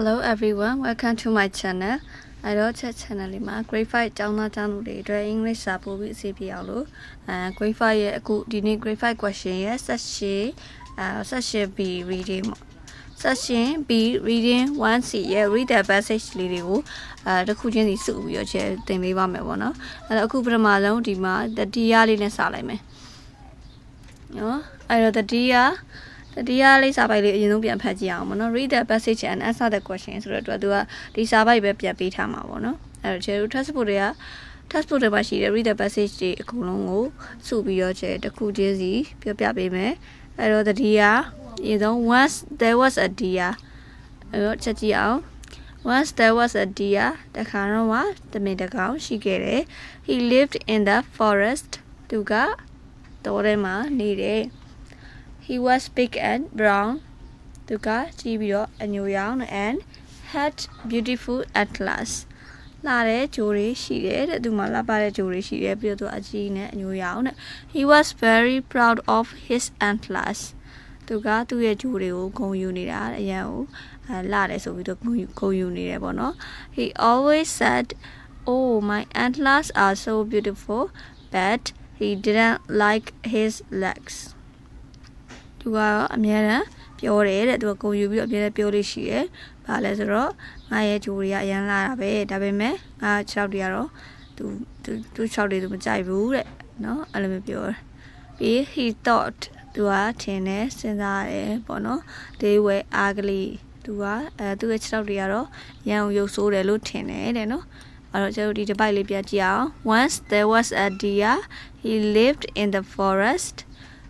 Hello everyone, welcome to my channel. I wrote a channel in grade 5 channel later English support with CPL. Grade 5 good grade 5 question yes such be reading session be reading one see read the passage little the cooking is so your chair thing we want one a cooper malone dima the diali in salame. No, I wrote the dia. The diary sabai you know be a read the passage and answer the questions to do the sabai baby bitama no transportia transport the machine read the passage the colongo so be your chair the cool jazzy pia me I wrote the dia you know once there was a deer I wrote chachi once there was a deer the canoa the medagao she get it he lived in the forest tuga torema needed. He was big and brown, tuga chibiro and young and had beautiful atlas. Lare jewelry she did, dumala bare jewelry she did, beautiful ajine and young. He was very proud of his atlas. Tuga to a jewelry go unida, yao, lare so we don't go unida. He always said, "Oh, my atlas are so beautiful," but he didn't like his legs. သူကအများနဲ့ပြောတယ်တဲ့သူကဂုံယူပြီးတော့အများနဲ့ပြောလို့ရှိတယ်။ဘာလဲဆိုတော့ငါရဲ့ဂျိုတွေကအရန်လာတာပဲဒါပေမဲ့ငါ6တွေကတော့သူ6တွေသူမကြိုက်ဘူးတဲ့နော်အဲ့လိုမျိုးပြောတယ်။ပြီး he thought သူကထင်တယ်စဉ်းစားတယ်ပေါ့နော် they were ugly သူကသူရဲ့6တွေကတော့ရန်ရုပ်ဆိုးတယ်လို့ထင်တယ်တဲ့နော်အဲ့တော့ကျွန်တော်ဒီတစ်ပိုက်လေးပြကြည့်အောင် once there was a deer he lived in the forest.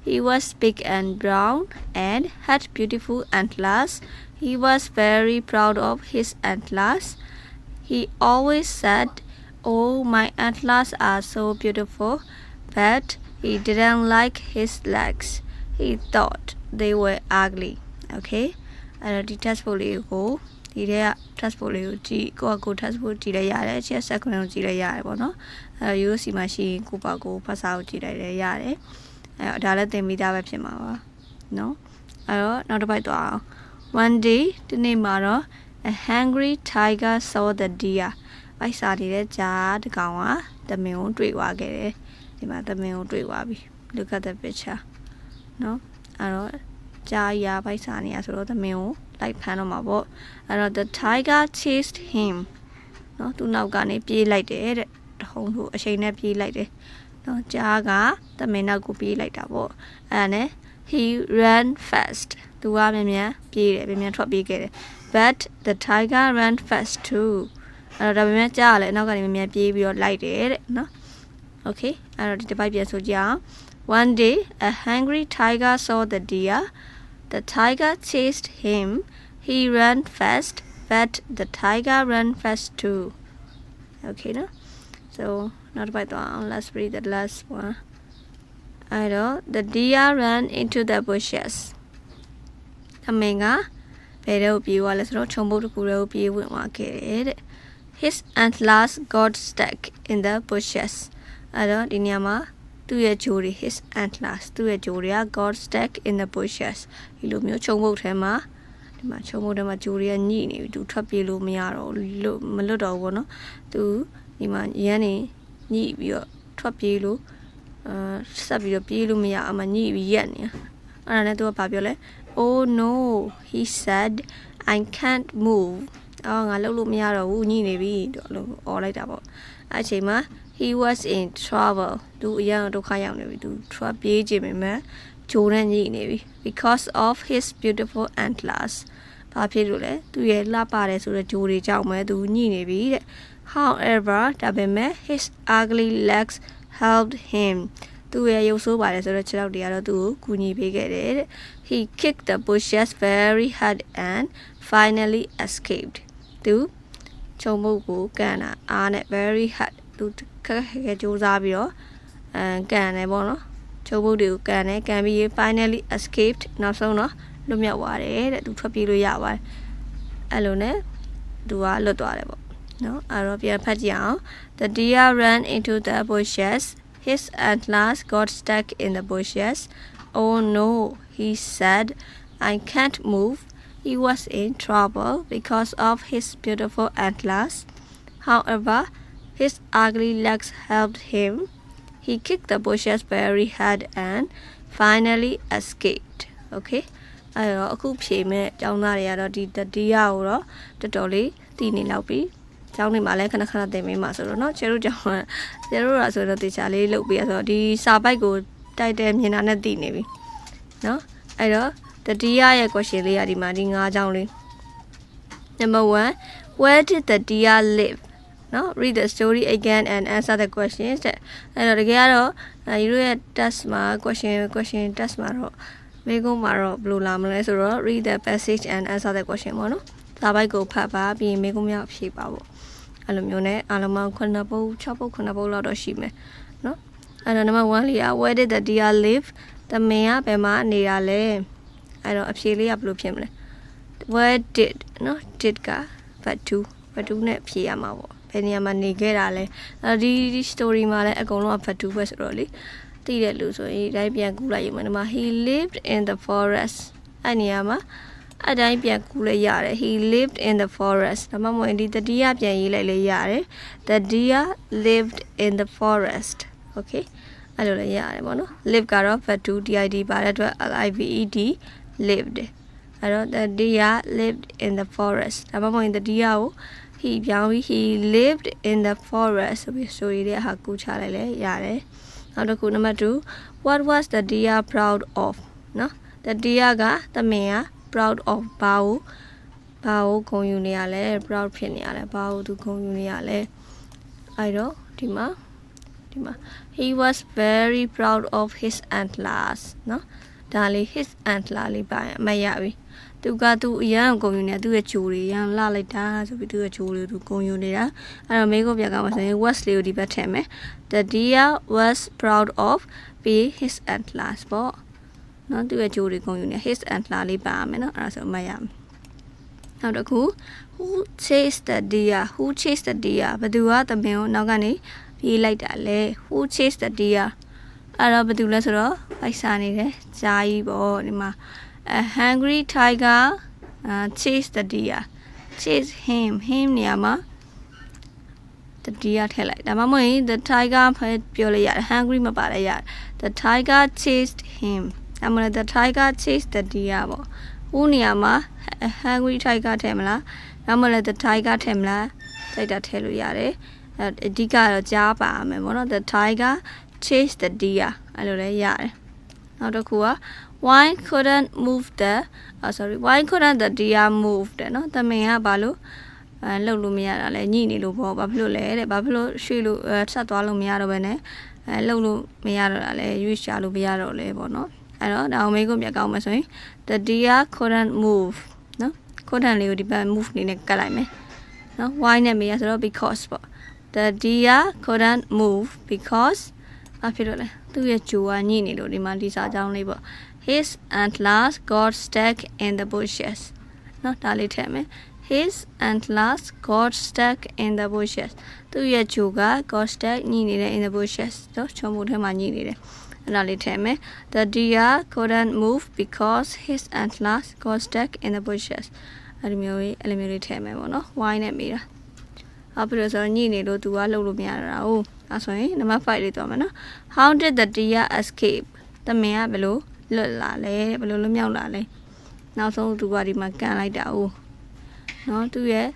He was big and brown and had beautiful antlers. He was very proud of his antlers. He always said, "Oh, my antlers are so beautiful," but he didn't like his legs. He thought they were ugly. Okay? And the test folio, the test folio, go test folio, yare, chess, second, yare, you see machine, Kupago, pass out, yare. ဒါလည်းသင်မိသားပဲဖြစ်မှာပါเนาะအဲ့တော့နောက်တစ်ပိုက်သွားအောင် one day ဒီနေ့မှာတော့ a hungry tiger saw the deer ပိုက်စားနေတဲ့ကြားတစ်ကောင်ကသမင်ကိုတွေ့သွားခဲ့တယ်ဒီမှာသမင်ကိုတွေ့သွားပြီ look at the picture เนาะအဲ့တော့ကြားရပိုက်စားနေရဆိုတော့သမင်ကိုလိုက်ဖမ်းတော့မှာပေါ့အဲ့တော့ the tiger chased him เนาะသူနောက်ကနေပြေးလိုက်တယ်တဲ့ထုံးသူအချိန်နဲ့ပြေးလိုက်တယ်နော်ကြားကသမင်နောက်ကိုပြေးလိုက်တာပေါ့အဲ့ဒါနဲ့ he ran fast သူကမြန်မြန်ပြေးတယ်မြန်မြန်ထွက်ပြေးခဲ့တယ် but the tiger ran fast too အဲ့တော့ဒါပေမဲ့ကြားကလည်းအနောက်ကနေမြန်မြန်ပြေးပြီးတော့လိုက်တယ်တဲ့နော် okay အဲ့တော့ဒီတစ်ပိုက်ပြန်ဆိုကြအောင် one day a hungry tiger saw the deer the tiger chased him he ran fast but the tiger ran fast too okay no so not by the let's read the last one. I know the deer ran into the bushes. Tamenga, better be while it's not chombo to kuro be with market. His antlers got stuck in the bushes. I don't inyama to a jury, his antlers to a juria got stuck in the bushes. Illumio chombo tema. My chombo dema juria nini to trap illumiaro, melodo one to Iman Yanni. ညိပြီးတော့ထွက်ပြေးလို့ဆက်ပြီးတော့ပြေးလို့မရအမှညိပြီးရက်နေအဲ့ဒါနဲ့သူကဘာပြောလဲ Oh no he said I can't move အော်ငါလှုပ်လို့မရတော့ဘူးညိနေပြီတော့လို့អော်လိုက်တာပေါ့အဲ့အချိန်မှာ he was in trouble သူအရင်ဒုက္ခရောက်နေပြီသူထွက်ပြေးခြင်းပဲမှာဂျိုးနဲ့ညိနေပြီ because of his beautiful antlers ဘာဖြစ်လို့လဲသူရဲ့လှပတယ်ဆိုတော့ဂျိုးတွေကြောင့်ပဲသူညိနေပြီတဲ့However, his ugly legs helped him. He kicked the bushes very hard and finally escaped. Very hard. Finally escaped. No, Arabian Padian. The deer ran into the bushes. His antlers got stuck in the bushes. Oh no, he said, I can't move. he was in trouble because of his beautiful antlers. However, his ugly legs helped him. He kicked the bushes very hard and finally escaped. Okay? အဲ့တော့အခုဖြေမဲ့ကျောင်းသားတွေကတော့ဒီတတိယကိုတော့တော်တော်လေးသိနေလောက်ပြီ။ကျောင်းတွေမှာလည်းခဏခဏသင်ပေးမှာဆိုတော့เนาะကျတို့ကျောင်းကကျတို့ကဆိုတော့တေချာလေးလုပ်ပေးရဆိုတော့ဒီစာပိုက်ကိုတိုက်တဲ့မြင်တာနဲ့သိနေပြီ။เนาะအဲ့တော့တတိယရဲ့ question လေးကဒီမှာဒီ၅ကျောင်းလေး Number 1 Where did the deer live? No, read the story again and answer the questions. အဲ့တော့တကယ်ကတော့ဒီလိုရဲ့ test မှာ question test မှာတော့မိကုန်းမှာတော့ဘယ်လိုလာမလဲဆိုတော့ read the passage and answer the question ပေါ့နော်စာပိုက်ကိုဖတ်ပါပြီးရင်မိကုန်းများဖြေပါပေါ့အဲ့လိုမျိုးနဲ့အားလုံးပေါင်း9ပုတ်6ပုတ်9ပုတ်လောက်တော့ရှိမယ်နော်အဲ့တော့ number 1လေးက where did the deer live တမင်ကဘယ်မှာနေတာလဲအဲ့တော့အဖြေလေးကဘယ်လိုဖြစ်မလဲ where did နော် did က but to နဲ့ဖြေရမှာပေါ့ဘယ်နေရာမှာနေခဲ့တာလဲအဲ့ဒီ story မှာလည်းအကုန်လုံးက but to ပဲဆိုတော့လေသိတဲ့လူဆိုရင်တိုင်းပြန်ကူးလိုက်ရုံနဲ့ဒီမှာ he lived in the forest အဲ့နေရာမှာအတိုင်းပြန်ကူးလိုက်ရတယ် he lived in the forest ဒါမှမဟုတ်ဒီတတိယပြန်ရေးလိုက်လေရတယ် the deer lived in the forest okay အဲ့လိုလည်းရတယ်ပေါ့နော် live ကတော့ verb to did ပါတဲ့အတွက် lived lived အဲ့တော့ the deer lived in the forest ဒါမှမဟုတ်ဒီ deer ကို he ပြောင်းပြီး he lived in the forest ဆိုပြီး story ရဲ့ဟာကူးချလိုက်လေရတယ်နောက်တစ်ခု number 2 what was the deer proud of နော် the deer ကသမင်က proud of ဘာကိုဂုဏ်ယူနေရလဲ proud ဖြစ်နေရလဲဘာကိုသူဂုဏ်ယူနေရလဲအဲ့တော့ဒီမှာ he was very proud of his antlers နော်ဒါလေး his antler လေးပါအမှတ်ရပြီသူကသူအရန်ဂုဏ်ယူနေသူ့ရဲ့ဂျိုတွေရန်လှလိုက်တာဆိုပြီးသူ့ရဲ့ဂျိုတွေသူဂုဏ်ယူနေတာအဲ့တော့မိကိုပြကမှာဆိုရင် was လေးကိုဒီဘက်ထည့်မယ် the deer was proud of being his antlers ပေါ့နော်သူ့ရဲ့ဂျိုတွေဂုဏ်ယူနေ his antler လေးပါမယ်နော်အဲ့ဒါဆိုအမှတ်ရမယ်နောက်တစ်ခု who chased the deer ဘယ်သူကသမင်ကိုနောက်ကနေပြေးလိုက်တာလဲ who chased the deer အဲ့တော့ဘယ်သူလဲဆိုတော့ပိုက်စားနေတယ်ဂျာကြီးပေါ့ဒီမှာa hungry tiger chased the deer chase him နေရာမှာ the deer ထည့်လိုက်ဒါမှမဟုတ် the tiger ဖယ်ပြောလိုက်ရတယ် hungry မပါလိုက်ရ the tiger chased him ဒါမှမဟုတ် the tiger chased the deer ပေါ့ဟိုနေရာမှာ hungry tiger ထည့်မလားဒါမှမဟုတ် the tiger ထည့်မလားတိုက်တာထည့်လို့ရတယ်အဓိကတော့ကြားပါမယ်ပေါ့နော် the tiger chased the deer အဲ့လိုလည်းရတယ်နောက်တစ်ခုကwhy couldn't the deer move တဲ့နော်သမင်ကဘာလို့လှုပ်လို့မရတာလဲညှိနေလို့ပေါ့ဘာဖြစ်လို့လဲတဲ့ဘာဖြစ်လို့ရွှေ့လို့ဆက်သွားလို့မရတော့ဘဲနဲ့လှုပ်လို့မရတော့တာလဲရွေ့ရှာလို့မရတော့လဲပေါ့နော်အဲ့တော့ဒါအောင်မေးကိုပြကောင်းမယ်ဆိုရင် the deer couldn't move နော် couldn't လေးကိုဒီဘက် move နေနဲ့ကတ်လိုက်မယ်နော် why နဲ့မေးရဆိုတော့ because ပေါ့ the deer couldn't move because ဘာဖြစ်လို့လဲသူ့ရဲ့ဂျိုကညှိနေလို့ဒီမှာဒီစာကြောင်းလေးပေါ့ his antlers got stuck in the bushes နော်ဒါလေးထည့်မယ် his antlers got stuck in the bushes သူ့ရဲ့ဂျိုက got stuck ညှိနေတယ် in the bushes တော့ချုံမို့ထဲမှာညှိနေတယ်အဲ့ဒါလေးထည့်မယ် the deer couldn't move because his antlers got stuck in the bushes အဲ့လိုမျိုးလေးထည့်မယ်ပေါ့နော် why နဲ့မေးတာအဲ့ပြီးတော့ဆိုညှိနေလို့သူကလှုပ်လို့မရတော့တာဟုတ်အဲ့ဆိုရင် number 5လေးသွားမယ်နော် how did the deer escape သမင်ကဘယ်လိုလွတ်လာလဲဘယ်လိုလွတ်မြောက်လာလဲနောက်ဆုံးသူကဒီမှာကန်လိုက်တာဟုတ်နော်သူရဲ့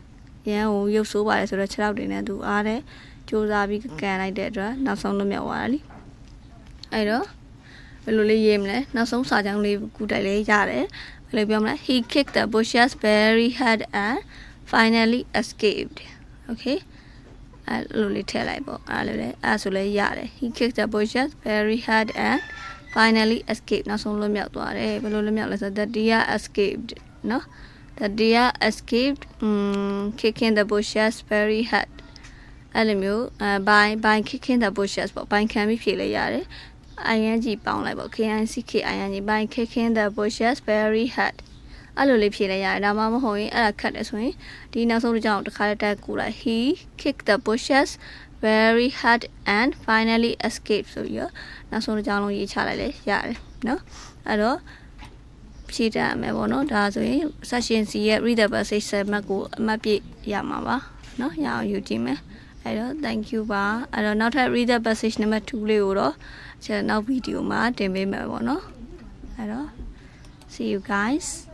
ရန်ကိုရုပ်ဆိုးပါတယ်ဆိုတော့6တွေနဲ့သူအားတဲ့စူးစမ်းပြီးကန်လိုက်တဲ့အတွက်နောက်ဆုံးလွတ်မြောက်သွားတာလीအဲ့တော့ဘယ်လိုလေးရေးမလဲနောက်ဆုံးစာကြောင်းလေးကူတိုက်လေးရတယ်ဘယ်လိုပြောမလဲ he kicked the bushes very hard and finally escaped okay အဲ့လိုလေးထည့်လိုက်ပေါ့အဲ့လိုလေအဲ့ဆိုလဲရတယ် he kicked the bushes very hard and finally escaped နောက်ဆုံးလွတ်မြောက်သွားတယ်ဘယ်လိုလွတ်မြောက်လဲဆိုတော့ the deer escaped နော် the deer escaped kicking the bushes very hard အဲ့လိုမျိုးby kicking the bushes ပေါ့ by ခံပြီးဖြေလိုက်ရတယ် ing ပေါင်းလိုက်ပေါ့ KICK by kicking the bushes very hard အဲ့လိုလေးဖြေလိုက်ရတယ်ဒါမှမဟုတ်ရင်အဲ့ဒါခတ်တယ်ဆိုရင်ဒီနောက်ဆုံးတစ်ကြောင်းတစ်ခါတက်ကူလိုက် he kicked the bushes very hard and finally escaped ဆိုပြီးတော့နောက်ဆုံးတစ်ကြောင်းလုံးရေးချလိုက်လေရတယ်နော်အဲ့တော့ ဖြည့်တတ်ရမယ်ပေါ့နော်ဒါဆိုရင် session C ရဲ့ read the passage 7မှတ်ကိုအမှတ်ပြည့်ရမှာပါเนาะရအောင်ယူကြည့်မယ်အဲ့တော့ thank you ပါအဲ့တော့နောက်ထပ် read the passage number 2လေးကိုတော့ကျွန်တော်နောက်ဗီဒီယိုမှာတင်ပေးမယ်ပေါ့နော်အဲ့တော့ see you guys